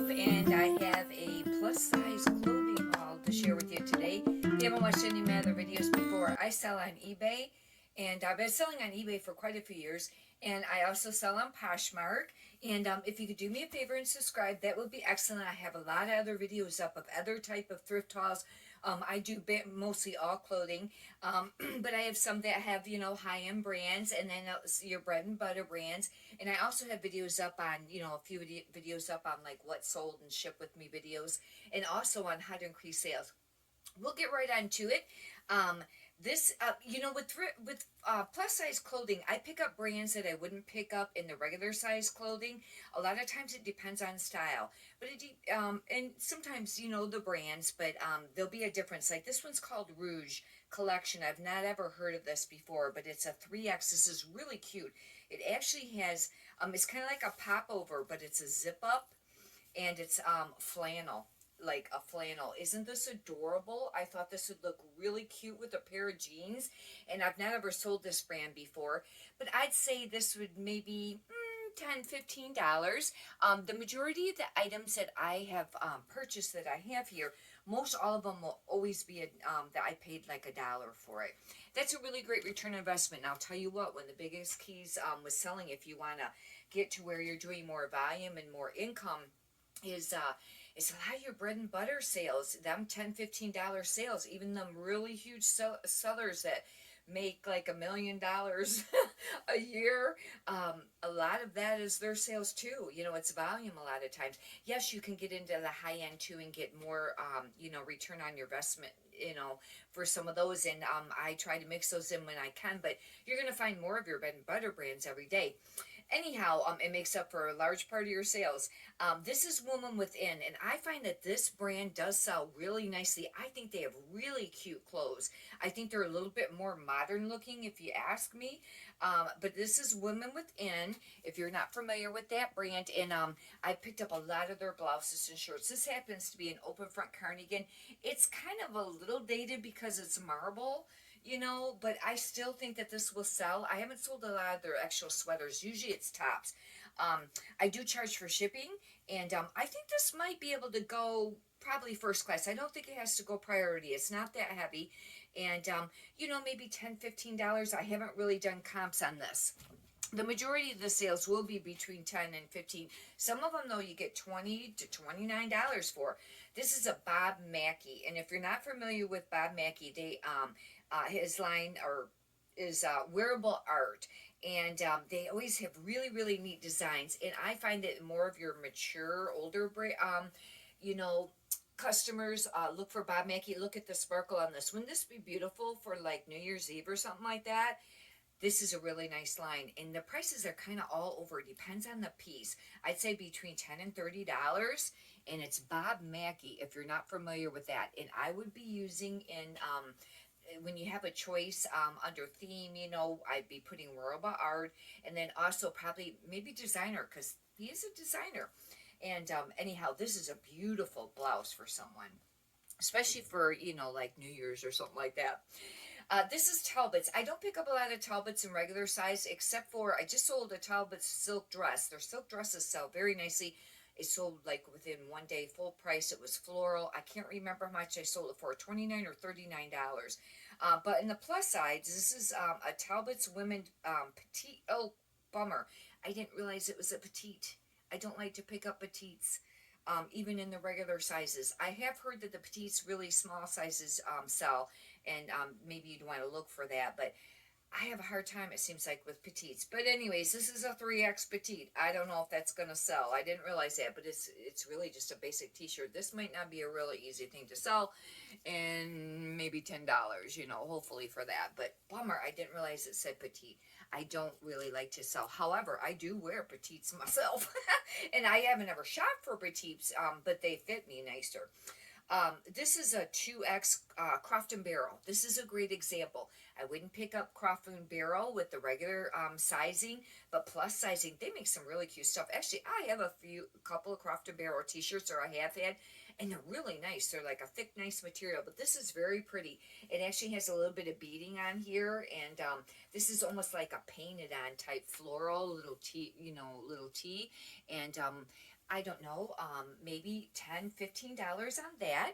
myself, and I have a plus size clothing haul to share with you today. If you haven't watched any of my other videos before, I sell on eBay, and I've been selling on eBay for quite a few years, and I also sell on Poshmark. And if you could do me a favor and subscribe, that would be excellent. I have a lot of other videos up of other type of thrift hauls. I do mostly all clothing, but I have some that have, you know, high-end brands, and then your bread and butter brands. And I also have videos up on, you know, a few videos up on like what sold and ship with me videos, and also on how to increase sales. We'll get right on to it. You know, with plus size clothing, I pick up brands that I wouldn't pick up in the regular size clothing. A lot of times it depends on style, but and sometimes, you know, the brands, but there'll be a difference. Like this one's called ROUGE collection. I've not ever heard of this before, but it's a 3X. This is really cute. It actually has it's kind of like a popover, but it's a zip up, and it's flannel, like a flannel. Isn't this adorable? I thought this would look really cute with a pair of jeans, and I've not ever sold this brand before, but I'd say this would maybe $10-15. The majority of the items that I have purchased that I have here, most all of them will always be that I paid like $1 for it. That's a really great return on investment. And I'll tell you what, one of the biggest keys with selling, if you want to get to where you're doing more volume and more income, is it's a lot of your bread and butter sales, them $10-15 sales, even them really huge sellers that make like $1 million a year. A lot of that is their sales too. You know, it's volume a lot of times. Yes, you can get into the high end too and get more, you know, return on your investment, you know, for some of those. And I try to mix those in when I can, but you're going to find more of your bread and butter brands every day. Anyhow, it makes up for a large part of your sales. This is Woman Within, and I find that this brand does sell really nicely. I think they have really cute clothes. I think they're a little bit more modern looking, if you ask me. But this is Woman Within, if you're not familiar with that brand. And I picked up a lot of their blouses and shirts. This happens to be an open front cardigan. It's kind of a little dated because it's marble, you know, but I still think that this will sell. I haven't sold a lot of their actual sweaters. Usually it's tops. I do charge for shipping, and I think this might be able to go probably first class. I don't think it has to go priority. It's not that heavy. And, you know, maybe $10-15. I haven't really done comps on this. The majority of the sales will be between $10 and $15. Some of them, though, you get $20 to $29 for. This is a Bob Mackie, and if you're not familiar with Bob Mackie, they his line is wearable art, and they always have really, really neat designs. And I find that more of your mature, older, you know, customers look for Bob Mackie. Look at the sparkle on this. Wouldn't this be beautiful for like New Year's Eve or something like that? This is a really nice line, and the prices are kind of all over. It depends on the piece. I'd say between $10 and $30, and it's Bob Mackie if you're not familiar with that. And I would be using in when you have a choice under theme, you know, I'd be putting Roba art, and then also probably maybe designer, because he is a designer. And anyhow, this is a beautiful blouse for someone, especially for, you know, like New Year's or something like that. This is Talbots. I don't pick up a lot of Talbots in regular size, except for I just sold a Talbots silk dress. Their silk dresses sell very nicely. It sold like within one day, full price. It was floral. I can't remember how much I sold it for, $29 or $39. But in the plus size, this is a Talbots women petite. Oh, bummer. I didn't realize it was a petite. I don't like to pick up petites, even in the regular sizes. I have heard that the petites, really small sizes, sell, and maybe you'd want to look for that, but I have a hard time, it seems like, with petites. But anyways, this is a 3X petite. I don't know if that's going to sell. I didn't realize that, but it's really just a basic t-shirt. This might not be a really easy thing to sell, and maybe $10, you know, hopefully for that. But bummer, I didn't realize it said petite. I don't really like to sell. However, I do wear petites myself, and I haven't ever shopped for petites, but they fit me nicer. This is a 2X CROFT and BARROW. This is a great example. I wouldn't pick up CROFT and BARROW with the regular sizing, but plus sizing, they make some really cute stuff. Actually, I have a couple of CROFT and BARROW t-shirts, or I have had, and they're really nice. They're like a thick, nice material, but this is very pretty. It actually has a little bit of beading on here, and this is almost like a painted on type floral little T, you know, little T, and I don't know, maybe $10, $15 on that.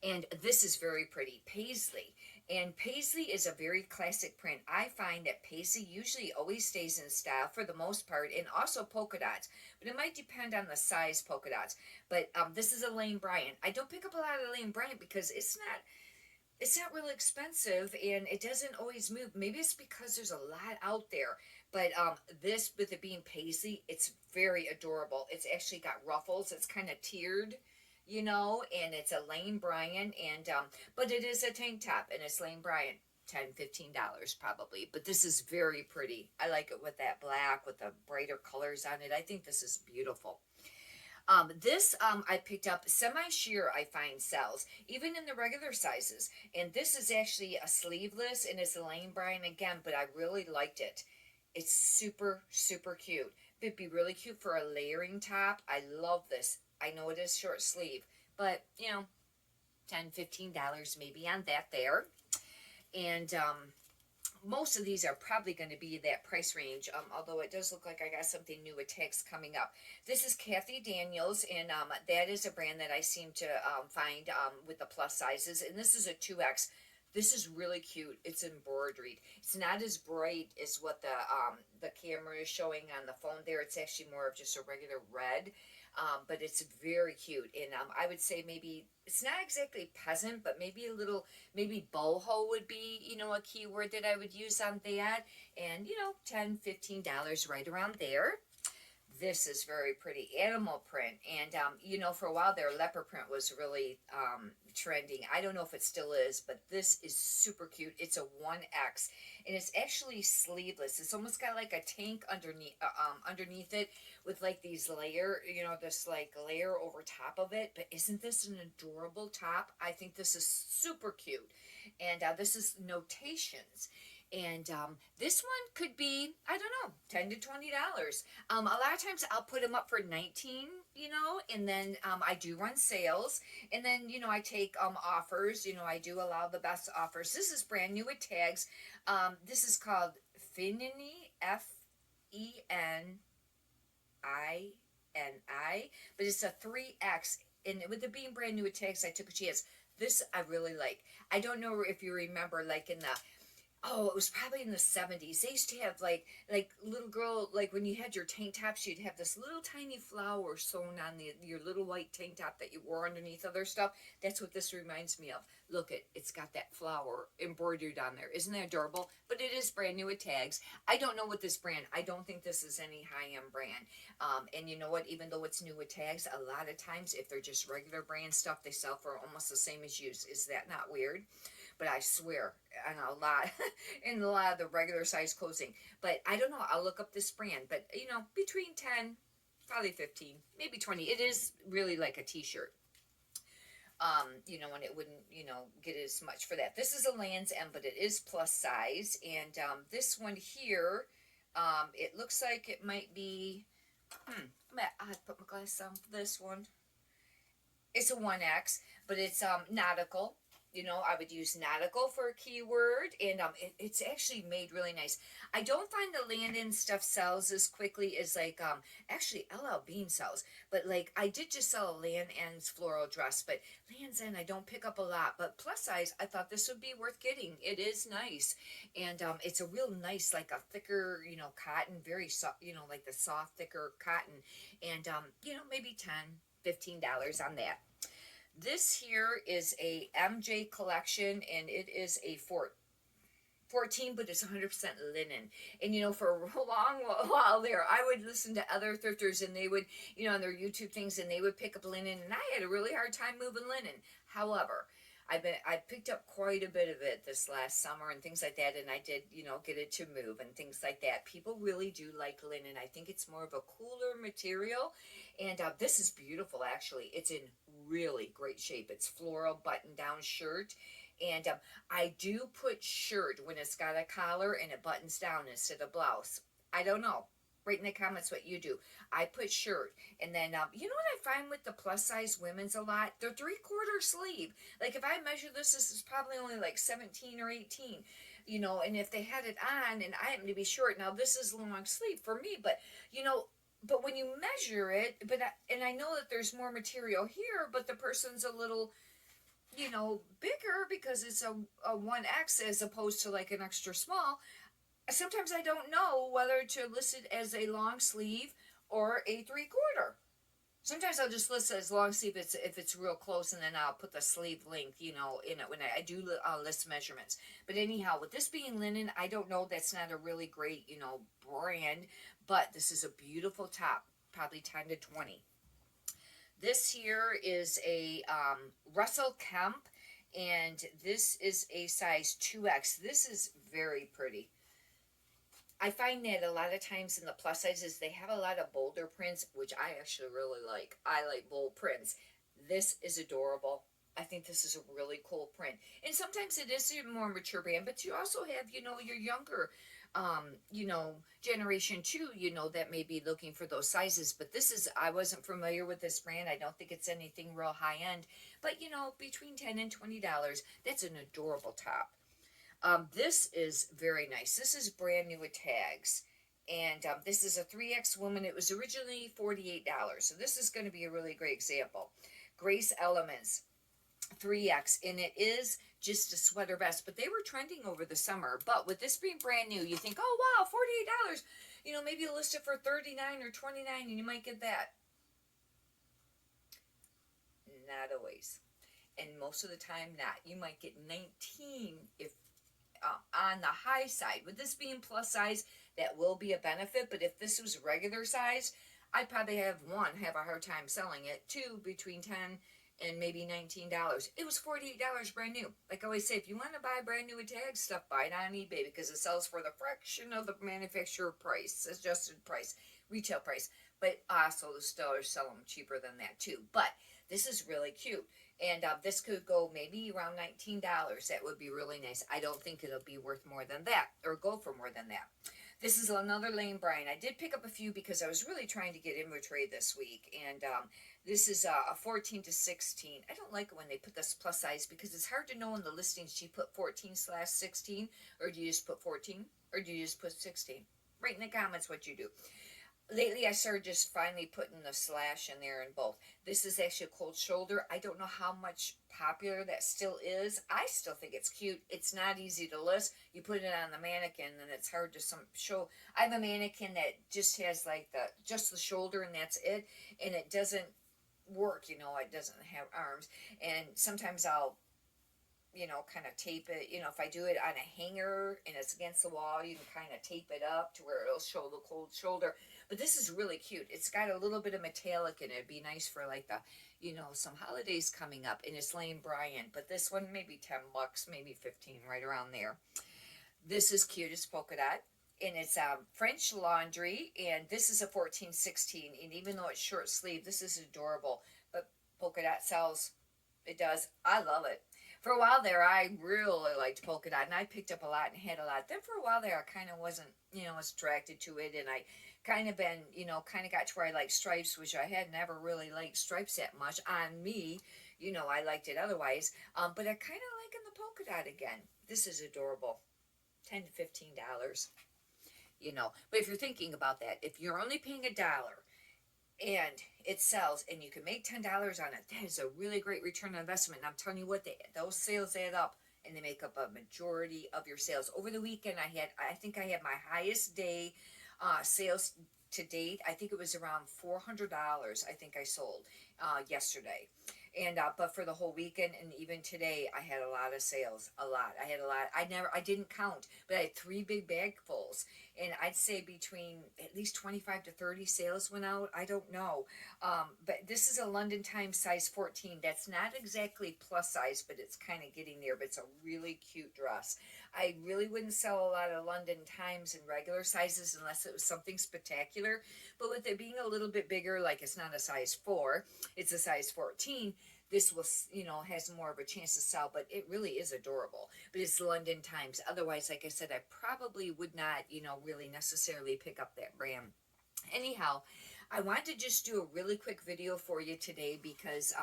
And this is very pretty, paisley. And paisley is a very classic print. I find that paisley usually always stays in style for the most part, and also polka dots. But it might depend on the size polka dots. But this is a Lane Bryant. I don't pick up a lot of Lane Bryant because it's not really expensive, and it doesn't always move. Maybe it's because there's a lot out there. But this, with it being paisley, it's very adorable. It's actually got ruffles. It's kind of tiered, and it's a Lane Bryant, and but it is a tank top, and it's Lane Bryant. $10, $15 probably, but this is very pretty. I like it with that black with the brighter colors on it. I think this is beautiful. This I picked up semi-sheer. I find sells even in the regular sizes, and this is actually a sleeveless, and it's a Lane Bryant again, but I really liked it. It's super, super cute. It'd be really cute for a layering top. I love this. I know it is short sleeve, but $10, $15 maybe on that there. And most of these are probably going to be that price range, although it does look like I got something new with tags coming up. This is Cathy Daniels, and that is a brand that I seem to find with the plus sizes, and this is a 2X. This is really cute. It's embroidered. It's not as bright as what the camera is showing on the phone there. It's actually more of just a regular red, but it's very cute. And I would say maybe it's not exactly peasant, but maybe a little, maybe boho would be, a keyword that I would use on that. And, $10, $15 right around there. This is very pretty, animal print, and for a while there, leopard print was really trending. I don't know if it still is, but this is super cute. It's a 1X, and it's actually sleeveless. It's almost got like a tank underneath it with like these layer, this like layer over top of it. But isn't this an adorable top? I think this is super cute, and this is notations. And this one could be, I don't know, $10 to $20. A lot of times I'll put them up for 19, and then I do run sales, and then I take offers. I do allow the best offers. This is brand new with tags. This is called Fenini, Fenini, but it's a 3X, and with it being brand new with tags, I took a chance. This I really like. I don't know if you remember, like in the it was probably in the 70s. They used to have like little girl, like when you had your tank tops, you'd have this little tiny flower sewn on your little white tank top that you wore underneath other stuff. That's what this reminds me of. Look, it's got that flower embroidered on there. Isn't that adorable? But it is brand new with tags. I don't know what this brand, I don't think this is any high-end brand. And you know what, even though it's new with tags, a lot of times if they're just regular brand stuff, they sell for almost the same as used. Is that not weird? But I swear, and in a lot of the regular size clothing. But I don't know, I'll look up this brand. But, between 10, probably 15, maybe 20. It is really like a t-shirt. And it wouldn't, get as much for that. This is a Land's End, but it is plus size. And this one here, it looks like it might be, I have to put my glasses on for this one. It's a 1X, but it's nautical. I would use nautical for a keyword, and it's actually made really nice. I don't find the Land's End stuff sells as quickly as actually LL Bean sells, but I did just sell a Land's End floral dress, but Land's End I don't pick up a lot, but plus size I thought this would be worth getting. It is nice, and it's a real nice, like a thicker, cotton, very soft, like the soft, thicker cotton, and maybe $10, $15 on that. This here is a MJ collection, and it is a 14, but it's 100% linen. And for a long while there, I would listen to other thrifters, and they would, on their YouTube things, and they would pick up linen, and I had a really hard time moving linen. However, I picked up quite a bit of it this last summer and things like that, and I did, get it to move and things like that. People really do like linen. I think it's more of a cooler material, and this is beautiful, actually. It's in really great shape. It's floral button-down shirt, and I do put shirt when it's got a collar and it buttons down instead of blouse. I don't know. Write in the comments what you do. I put shirt, and then you know what I find with the plus size women's a lot? They're 3/4 sleeve. Like if I measure this is probably only like 17 or 18. And if they had it on, and I happen to be short, now this is long sleeve for me, but but when you measure it, and I know that there's more material here, but the person's a little, bigger because it's a 1X as opposed to like an extra small. Sometimes I don't know whether to list it as a long sleeve or a 3/4. Sometimes I'll just list it as long sleeve if it's real close, and then I'll put the sleeve length, in it when I do list measurements. But anyhow, with this being linen, I don't know. That's not a really great, brand, but this is a beautiful top, probably 10 to 20. This here is a Russell KEMP, and this is a size 2X. This is very pretty. I find that a lot of times in the plus sizes, they have a lot of bolder prints, which I actually really like. I like bold prints. This is adorable. I think this is a really cool print. And sometimes it is a more mature brand, but you also have, your younger, generation too, that may be looking for those sizes. But this is, I wasn't familiar with this brand. I don't think it's anything real high end, but between $10 and $20, that's an adorable top. This is very nice. This is brand new with tags. And this is a 3X woman. It was originally $48. So this is going to be a really great example. Grace Elements, 3X. And it is just a sweater vest. But they were trending over the summer. But with this being brand new, you think, oh, wow, $48. Maybe you'll list it for $39 or $29 and you might get that. Not always. And most of the time, not. You might get 19 if on the high side. With this being plus size, that will be a benefit, but if this was regular size, I'd probably have a hard time selling it. 2, between 10 and maybe $19. It was $48 brand new. Like I always say, if you want to buy brand new with tags stuff, buy it on eBay because it sells for the fraction of the manufacturer price, adjusted price, retail price. But also the stores sell them cheaper than that too. But this is really cute. And this could go maybe around $19. That would be really nice. I don't think it'll be worth more than that, or go for more than that. This is another Lane Bryant. I did pick up a few because I was really trying to get inventory this week. And this is a 14 to 16. I don't like it when they put this plus size because it's hard to know in the listings. Do you put 14/16, or do you just put 14, or do you just put 16? Write in the comments what you do. Lately, I started just finally putting the slash in there in both. This is actually a cold shoulder. I don't know how much popular that still is. I still think it's cute. It's not easy to list. You put it on the mannequin, and it's hard to show. I have a mannequin that just has like just the shoulder, and that's it. And it doesn't work, it doesn't have arms. And sometimes I'll kind of tape it. If I do it on a hanger and it's against the wall, you can kind of tape it up to where it'll show the cold shoulder. But this is really cute. It's got a little bit of metallic in it. It'd be nice for like the, some holidays coming up. And it's Lane Bryant. But this one, maybe $10, maybe 15, right around there. This is cute. It's polka dot. And it's French laundry. And this is a 14/16. And even though it's short sleeve, this is adorable. But polka dot sells. It does. I love it. For a while there, I really liked polka dot, and I picked up a lot and had a lot. Then for a while there, I kind of wasn't, as attracted to it, and I kind of been, kind of got to where I like stripes, which I had never really liked stripes that much on me. I liked it otherwise, but I kind of like in the polka dot again. This is adorable, $10 to $15, But if you're thinking about that, if you're only paying $1, and it sells, and you can make $10 on it, that is a really great return on investment. And I'm telling you what, those sales add up, and they make up a majority of your sales. Over the weekend, I think I had my highest day sales to date. I think it was around $400. I think I sold yesterday. And but for the whole weekend and even today, I had a lot of sales. A lot. I had a lot. I didn't count, but I had 3 big bagfuls, and I'd say between at least 25 to 30 sales went out. I don't know, but this is a London Times size 14. That's not exactly plus size, but it's kind of getting there. But it's a really cute dress. I really wouldn't sell a lot of London Times in regular sizes unless it was something spectacular. But with it being a little bit bigger, like it's not a size 4, it's a size 14, this will, has more of a chance to sell, but it really is adorable. But it's London Times. Otherwise, like I said, I probably would not, really necessarily pick up that brand. Anyhow, I want to just do a really quick video for you today because,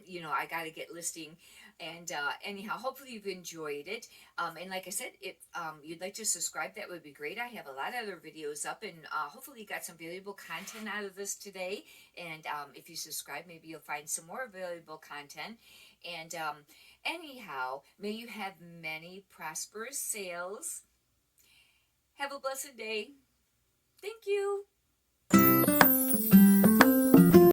you know, I got to get listing. And anyhow, hopefully you've enjoyed it. And like I said, if you'd like to subscribe, that would be great. I have a lot of other videos up, and hopefully you got some valuable content out of this today. And if you subscribe, maybe you'll find some more valuable content. And anyhow, may you have many prosperous sales. Have a blessed day. Thank you.